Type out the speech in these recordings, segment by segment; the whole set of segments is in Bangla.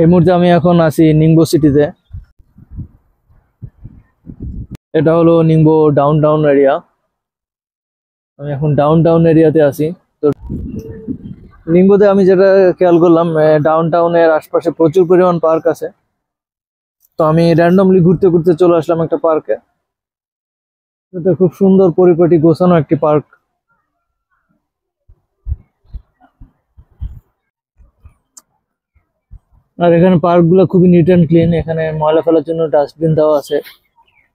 এই মুহূর্তে আমি এখন আছি নিংবো সিটিতে। এটা হলো নিংবো ডাউন এরিয়া। আমি এখন ডাউন এরিয়াতে আছি। তো নিংবোতে আমি যেটা খেয়াল করলাম, টাউনের আশপাশে প্রচুর পরিমাণ পার্ক আছে। তো আমি র্যান্ডমলি ঘুরতে ঘুরতে চলে আসলাম একটা পার্কে। এটা খুব সুন্দর পরিপাটি গোছানো একটি পার্ক। আর এখানে পার্ক গুলো খুবই নিট অ্যান্ড ক্লিন। এখানে ময়লা ফেলার জন্য ডাস্টবিন দেওয়া আছে,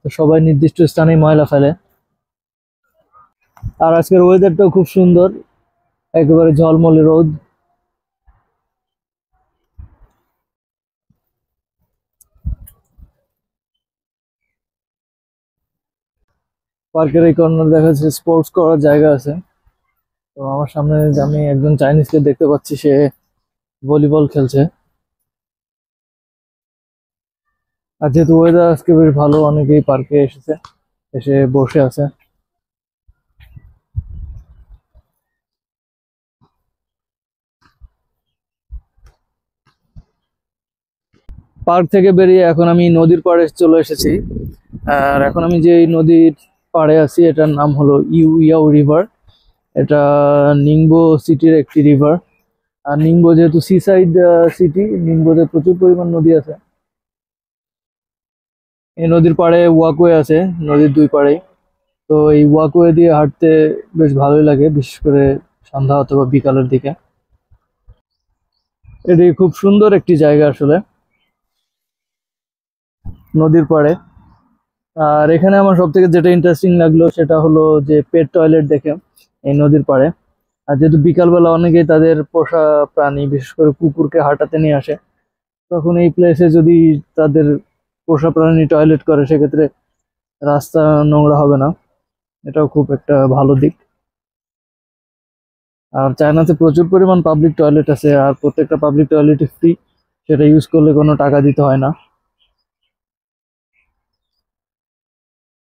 তো সবাই নির্দিষ্ট স্থানে ময়লা ফেলে। আর আজকের ওয়েদারটাও খুব সুন্দর, একেবারে ঝলমলে রোদ। পার্কের এই কর্নার দেখা যাচ্ছে স্পোর্টস করার জায়গা আছে। তো আমার সামনে আমি একজন চাইনিজকে দেখতে পাচ্ছি, সে ভলিবল খেলছে। আর যেহেতু ওয়েদার আজকে বেশ ভালো, অনেকেই পার্কে এসেছে, এসে বসে আছে। পার্ক থেকে বেরিয়ে এখন আমি নদীর পাড়ে চলে এসেছি। আর এখন আমি যে নদীর পাড়ে আছি, এটার নাম হলো ইয়াও রিভার। এটা নিংবো সিটির একটি রিভার। আর নিংবো যেহেতু সি সাইড সিটি, নিংবোতে প্রচুর পরিমাণ নদী আছে। এই নদীর পাড়ে ওয়াকওয়ে আছে, নদীর দুই পাড়েই। তো এই ওয়াকওয়ে দিয়ে হাঁটতে বেশ ভালোই লাগে, বিশেষ করে সন্ধ্যা অথবা বিকালের দিকে। এটি খুব সুন্দর একটি জায়গা আসলে, নদীর পাড়ে। আর এখানে আমার সব থেকে যেটা ইন্টারেস্টিং লাগলো সেটা হলো যে পেট টয়লেট দেখে এই নদীর পাড়ে। আর যেহেতু বিকালবেলা অনেকেই তাদের পোষা প্রাণী, বিশেষ করে কুকুরকে হাঁটাতে নিয়ে আসে, তখন এই প্লেসে যদি তাদের পোষা প্রাণী টয়লেট করে, সেক্ষেত্রে রাস্তা নোংরা হবে না। এটাও খুব একটা ভালো দিক। আর চায়নাতে প্রচুর পরিমাণ পাবলিক টয়লেট আছে, আর প্রত্যেকটা পাবলিক টয়লেটই ফ্রি। সেটা ইউজ করলে কোনো টাকা দিতে হয় না।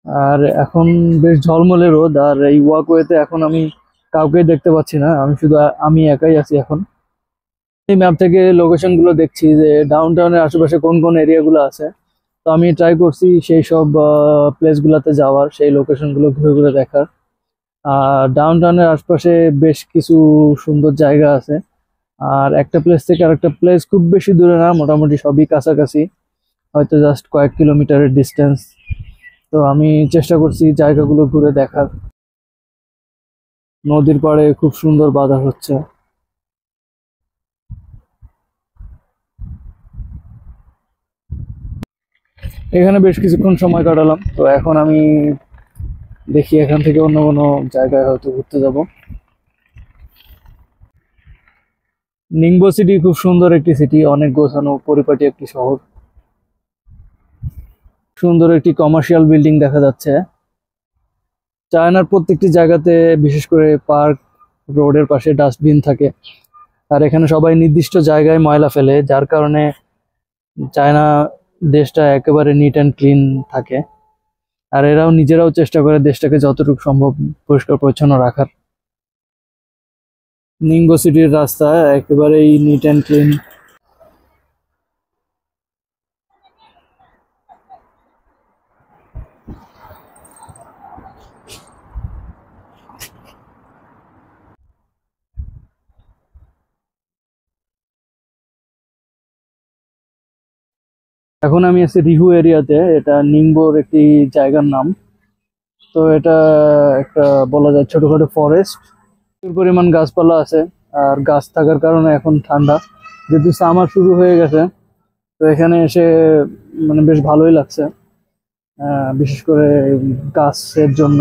আর এখন বেশ ঝলমলে রোদ, আর এই ওয়াকওয়েতে এখন আমি কাউকেই দেখতে পাচ্ছি না, আমি শুধু আমি একাই আছি এখন। এই ম্যাপ থেকে লোকেশন গুলো দেখছি যে টাউনের আশেপাশে কোন কোন এরিয়া গুলো আছে। তো আমি ট্রাই করছি সেই সব প্লেস গুলাতে যাওয়ার, সেই লোকেশন গুলো ঘুরে ঘুরে দেখার। আর টাউনের আশপাশে বেশ কিছু সুন্দর জায়গা আছে। আর একটা প্লেস থেকে আরেকটা প্লেস খুব বেশি দূরে না, মোটামুটি সবই কাছাকাছি, হয়তো জাস্ট কয়েক কিলোমিটারের ডিস্টেন্স। তো আমি চেষ্টা করছি জায়গাগুলো ঘুরে দেখার। নদীর পাড়ে খুব সুন্দর বাজার হচ্ছে। এখানে বেশ কিছুক্ষণ সময় কাটালাম। তো এখন আমি দেখি এখান থেকে অন্য কোনো জায়গায় হয়তো ঘুরতে যাব। নিংবো সিটি খুব সুন্দর একটি সিটি, অনেক গোছানো পরিপাটি একটি শহর। সুন্দর একটি কমার্শিয়াল বিল্ডিং দেখা যাচ্ছে। চায়নার প্রত্যেকটি জায়গাতে, বিশেষ করে পার্ক, রোডের পাশে ডাস্টবিন থাকে। আর এখানে সবাই নির্দিষ্ট জায়গায় ময়লা ফেলে, যার কারণে চায়না দেশটা একেবারে নিট অ্যান্ড ক্লিন থাকে। আর এরাও নিজেরাও চেষ্টা করে দেশটাকে যতটুকু সম্ভব পরিষ্কার পরিচ্ছন্ন রাখার। নিংবো সিটির রাস্তা একেবারেই নিট অ্যান্ড ক্লিন। এখন আমি আছি রিহু এরিয়াতে, এটা নিংবোর একটি জায়গার নাম। তো এটা একটা বলা যায় ছোটখাটো ফরেস্ট, প্রচুর পরিমাণ গাছপালা আছে। আর গাছ থাকার কারণে এখন ঠান্ডা, যেহেতু সামার শুরু হয়ে গেছে। তো এখানে এসে মানে বেশ ভালোই লাগছে, বিশেষ করে গাছের জন্য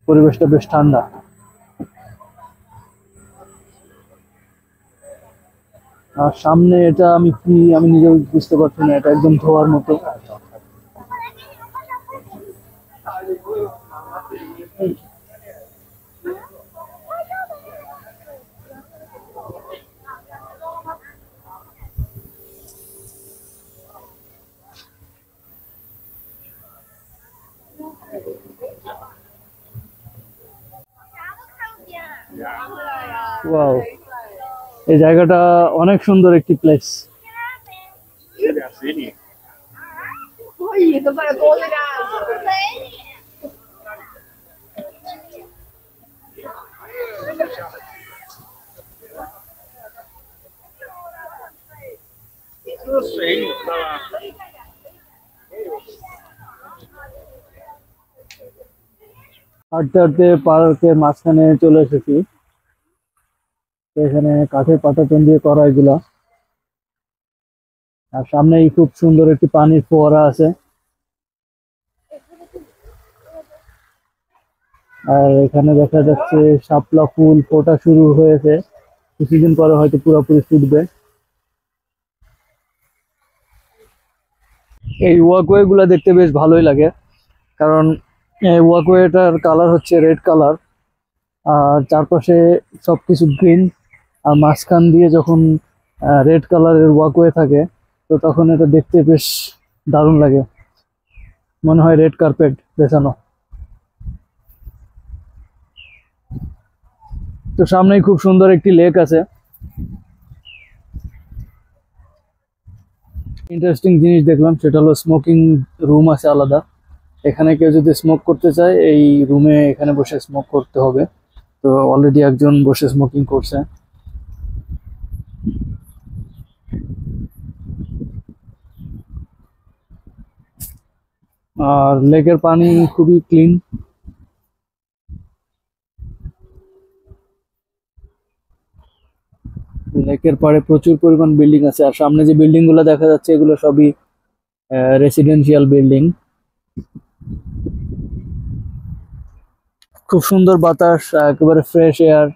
পরিবেশটা বেশ ঠান্ডা। আর সামনে এটা আমি কি, আমি নিজেও বুঝতে পারছি না, এটা একদম ধোয়ার মতো। ওয়াও, এই জায়গাটা অনেক সুন্দর একটি প্লেস। হাঁটতে হাঁটতে পার্কের মাঝখানে চলে এসেছি। তো এখানে কাঠের পাটাতন দিয়ে করা এগুলা। আর সামনেই খুব সুন্দর একটি পানির ফোয়ারা আছে। আর এখানে দেখা যাচ্ছে শাপলা ফুল ফোটা শুরু হয়েছে, কিছুদিন পরে হয়তো পুরোপুরি ফুটবে। এই ওয়াকওয়ে গুলা দেখতে বেশ ভালোই লাগে, কারণ এই ওয়াকওয়েটার কালার হচ্ছে রেড কালার, আর চারপাশে সবকিছু গ্রিন, আর মাঝখান দিয়ে যখন রেড কালারের ওয়াকওয়ে থাকে, তো তখন এটা দেখতে বেশ দারুণ লাগে, মনে হয় রেড কার্পেট বেছানো। তো সামনেই খুব সুন্দর একটি লেক আছে। ইন্টারেস্টিং জিনিস দেখলাম, সেটা হলো স্মোকিং রুম আছে আলাদা। এখানে কেউ যদি স্মোক করতে চায়, এই রুমে এখানে বসে স্মোক করতে হবে। তো অলরেডি একজন বসে স্মোকিং করছে। আর লেকের পানি খুবই ক্লিন। লেকের পাড়ে প্রচুর পরিমাণ বিল্ডিং আছে, আর সামনে যে বিল্ডিং গুলো দেখা যাচ্ছে এগুলো সবই রেসিডেন্সিয়াল বিল্ডিং। খুব সুন্দর বাতাস, একেবারে ফ্রেশ এয়ার।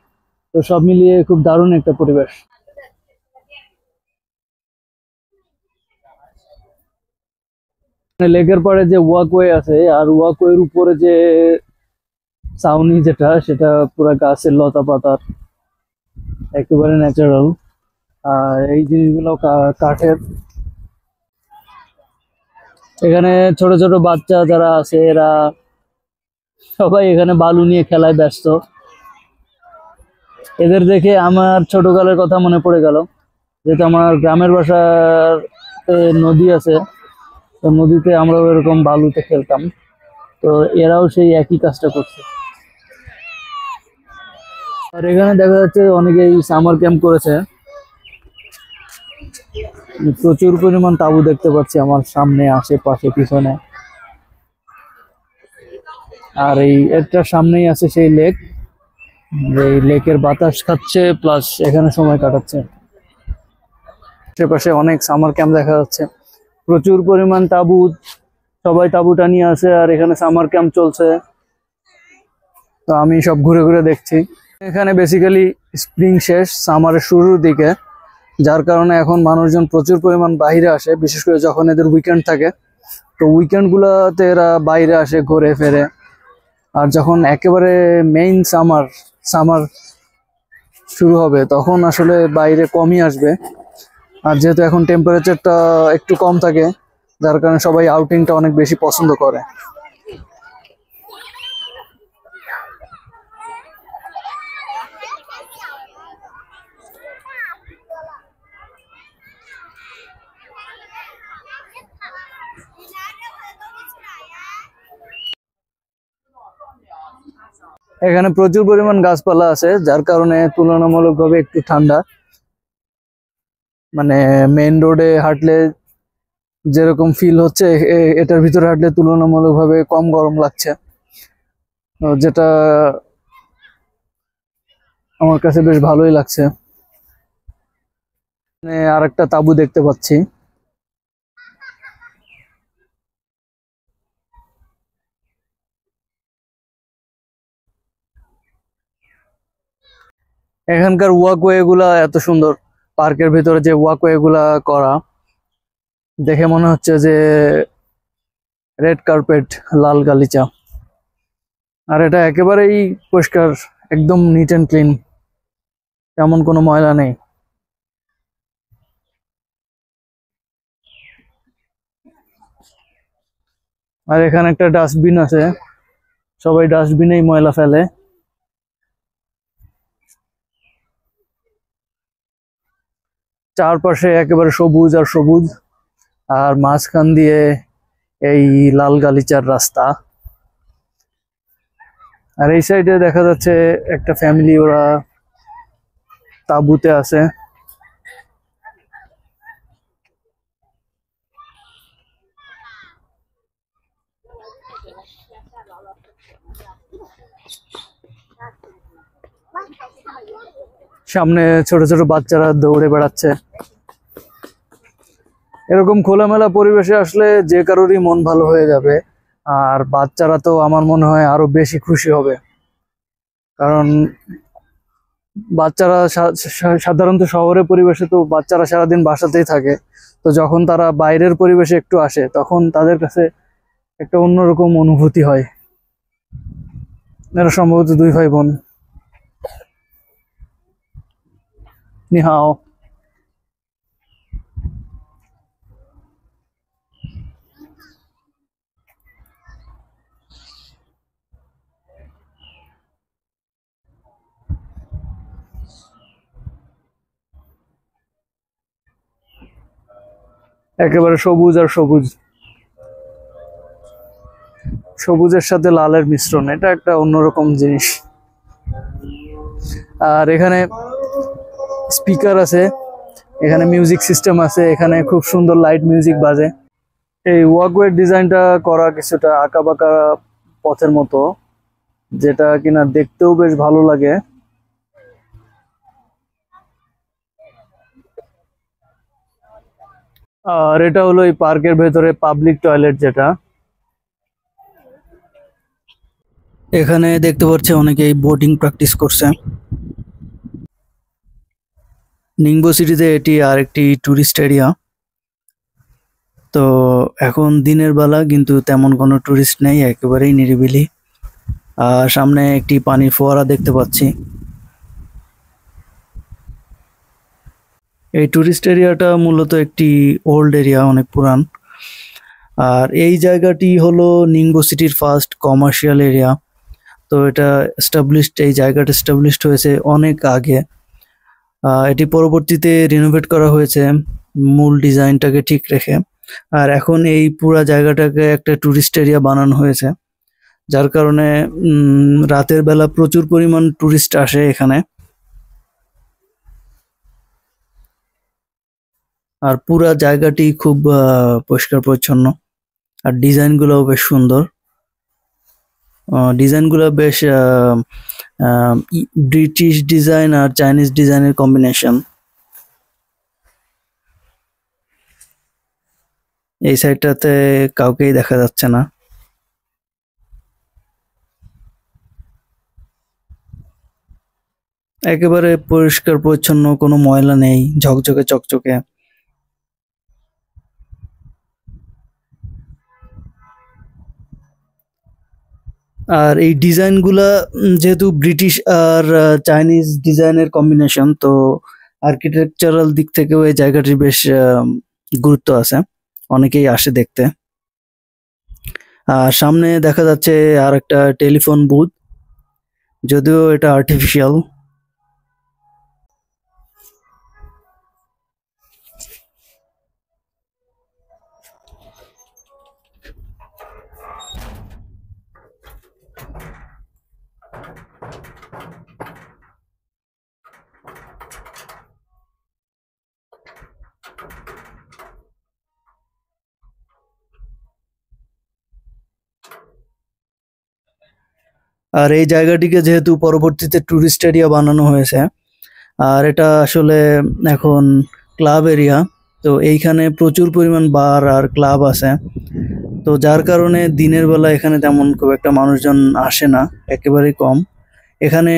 তো সব মিলিয়ে খুব দারুণ একটা পরিবেশ। লেকের পাড়ে যে ওয়াকওয়ে আছে, আর ওয়াকওয়ের উপরে যে ছাউনি যেটা, সেটা পুরো গাছের লতা পাতার, একেবারে ন্যাচারাল। আর এই জিনিসগুলো কাঠের। এখানে ছোট ছোট বাচ্চা যারা আছে, এরা সবাই এখানে বালু নিয়ে খেলায় ব্যস্ত। এদের দেখে আমার ছোটকালের কথা মনে পড়ে গেল, যেহেতু আমার গ্রামের বাসার নদী আছে। তো নদীতে আমরাও এরকম বালুতে খেলতাম। তো এরাও সেই একই কাজটা করছে। আর এখানে দেখা যাচ্ছে অনেকেই সামার ক্যাম্প করেছে। প্রচুর পরিমাণ তাঁবু দেখতে পাচ্ছি আমার সামনে, আশেপাশে, পিছনে। আর এই একটা সামনেই আছে সেই লেক, এই লেকের বাতাস খাচ্ছে প্লাস এখানে সময় কাটাচ্ছে। আশেপাশে অনেক সামার ক্যাম্প দেখা যাচ্ছে, প্রচুর পরিমাণ তাঁবু, সবাই তাঁবুটা নিয়ে আছে, আর এখানে সামার ক্যাম্প চলছে। তো আমি সব ঘুরে ঘুরে দেখছি। এখানে বেসিক্যালি স্প্রিং শেষ, সামারের শুরুর দিকে, যার কারণে এখন মানুষজন প্রচুর পরিমাণ বাইরে আসে, বিশেষ করে যখন এদের উইকেন্ড থাকে। তো উইকেন্ড গুলাতে এরা বাইরে আসে, ঘুরে ফেরে। আর যখন একেবারে মেইন সামার সামার শুরু হবে, তখন আসলে বাইরে কমই আসবে। আর যেহেতু এখন টেম্পারেচারটা একটু কম থাকে, যার কারণে সবাই আউটিংটা অনেক বেশি পছন্দ করে। এখানে প্রচুর পরিমাণ গাছপালা আছে, যার কারণে তুলনামূলকভাবে একটু ঠান্ডা। মানে মেইন রোডে হাঁটলে যেরকম ফিল হচ্ছে, এটার ভিতরে হাঁটলে তুলনামূলকভাবে কম গরম লাগছে, যেটা আমার কাছে বেশ ভালোই লাগছে। আর একটা তাঁবু দেখতে পাচ্ছি। এখানকার ওয়াকওয়ে গুলা এত সুন্দর, পার্কের ভিতরে যে ওয়াকওয়ে গুলা করা, দেখে মনে হচ্ছে যে রেড কার্পেট, লাল গালিচা। আর এটা একেবারেই পরিষ্কার, একদম নিট অ্যান্ড ক্লিন, তেমন কোনো ময়লা নেই। আর এখানে একটা ডাস্টবিন আছে, সবাই ডাস্টবিনেই ময়লা ফেলে। চারপাশে একেবারে সবুজ আর সবুজ। আর মাঝখান দিয়ে এই লাল গালিচার রাস্তা। আর এই সাইডে দেখা যাচ্ছে একটা ফ্যামিলি, ওরা তাঁবুতে আছে। সামনে ছোট ছোট বাচ্চারা দৌড়ে বেড়াচ্ছে। এরকম খোলামেলা পরিবেশে আসলে যে কারোরই মন ভালো হয়ে যাবে। আর বাচ্চারা তো আমার মনে হয় আরো বেশি খুশি হবে, কারণ বাচ্চারা সাধারণত শহরের পরিবেশে তো বাচ্চারা সারাদিন বাসাতেই থাকে। তো যখন তারা বাইরের পরিবেশে একটু আসে তখন তাদের কাছে একটা অন্যরকম অনুভূতি হয়। এরা সম্ভবত দুই ভাই বোন। নিহাও। একেবারে সবুজ আর সবুজ, সবুজের সাথে লালের মিশ্রণ, এটা একটা অন্যরকম জিনিস। আর এখানে স্পিকার আছে, এখানে মিউজিক সিস্টেম আছে, এখানে খুব সুন্দর লাইট মিউজিক বাজে। এই ওয়াকওয়ে ডিজাইনটা করা কিছুটা আঁকা বাঁকা পথের মতো, যেটা কিনা দেখতেও বেশ ভালো লাগে। আর এটা হলো এই পার্কের ভেতরে পাবলিক টয়লেট, যেটা এখানে দেখতে পাচ্ছি অনেকেই বোটিং প্র্যাকটিস করছে। নিংবো সিটিতে এটি আরেকটি টুরিস্ট এরিয়া। তো এখন দিনের বেলা কিন্তু তেমন কোনো টুরিস্ট নেই, একেবারেই নিরিবিলি। আর সামনে একটি পানির ফোয়ারা দেখতে পাচ্ছি। এই টুরিস্ট এরিয়াটা মূলত একটি ওল্ড এরিয়া, অনেক পুরান। আর এই জায়গাটি হলো নিংবো সিটির ফার্স্ট কমার্শিয়াল এরিয়া। তো এটা এই জায়গাটা এস্টাবলিশড হয়েছে অনেক আগে। এটি পরবর্তীতে রিনোভেট করা হয়েছে মূল ডিজাইনটাকে ঠিক রেখে। আর এখন এই পুরা জায়গাটাকে একটা টুরিস্ট এরিয়া বানানো হয়েছে, যার কারণে রাতের বেলা প্রচুর পরিমাণ টুরিস্ট আসে এখানে। আর পুরা জায়গাটি খুব পরিষ্কার পরিচ্ছন্ন, আর ডিজাইনগুলোও বেশ সুন্দর। ডিজাইনগুলো বেশ ব্রিটিশ ডিজাইন আর চাইনিজ ডিজাইনের কম্বিনেশন। এই সাইডটাতে কাউকেই দেখা যাচ্ছে না। একেবারে পরিষ্কার পরিচ্ছন্ন, কোনো ময়লা নেই, ঝকঝকে চকচকে। আর এই ডিজাইনগুলা যেহেতু ব্রিটিশ আর চাইনিজ ডিজাইনের কম্বিনেশন, তো আর্কিটেকচারাল দিক থেকেও এই জায়গাটির বেশ গুরুত্ব আছে, অনেকেই আসে দেখতে। আর সামনে দেখা যাচ্ছে আর একটা টেলিফোন বুথ, যদিও এটা আর্টিফিশিয়াল। আর এই জায়গাটিকে যেহেতু পরবর্তীতে টুরিস্ট এরিয়া বানানো হয়েছে, আর এটা আসলে এখন ক্লাব এরিয়া, তো এইখানে প্রচুর পরিমাণ বার আর ক্লাব আছে। তো যার কারণে দিনের বেলা এখানে তেমন খুব একটা মানুষজন আসে না, একেবারেই কম। এখানে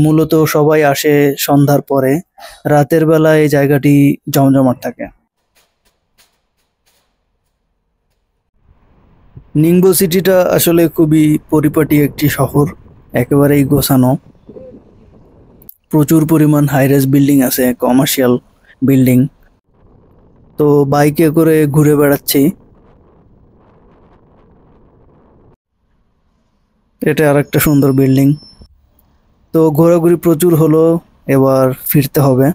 মূলত সবাই আসে সন্ধ্যার পরে, রাতের বেলা এই জায়গাটি জমজমাট থাকে। নিংবো সিটিটা আসলে খুবই পরিপাটি একটি শহর, একেবারেই গোছানো। প্রচুর পরিমাণ হাইরাইজ বিল্ডিং আছে, কমার্শিয়াল বিল্ডিং। তো বাইকে করে ঘুরে বেড়াচ্ছি। এটা আর একটা সুন্দর বিল্ডিং। তো ঘোরাঘুরি প্রচুর হলো, এবার ফিরতে হবে।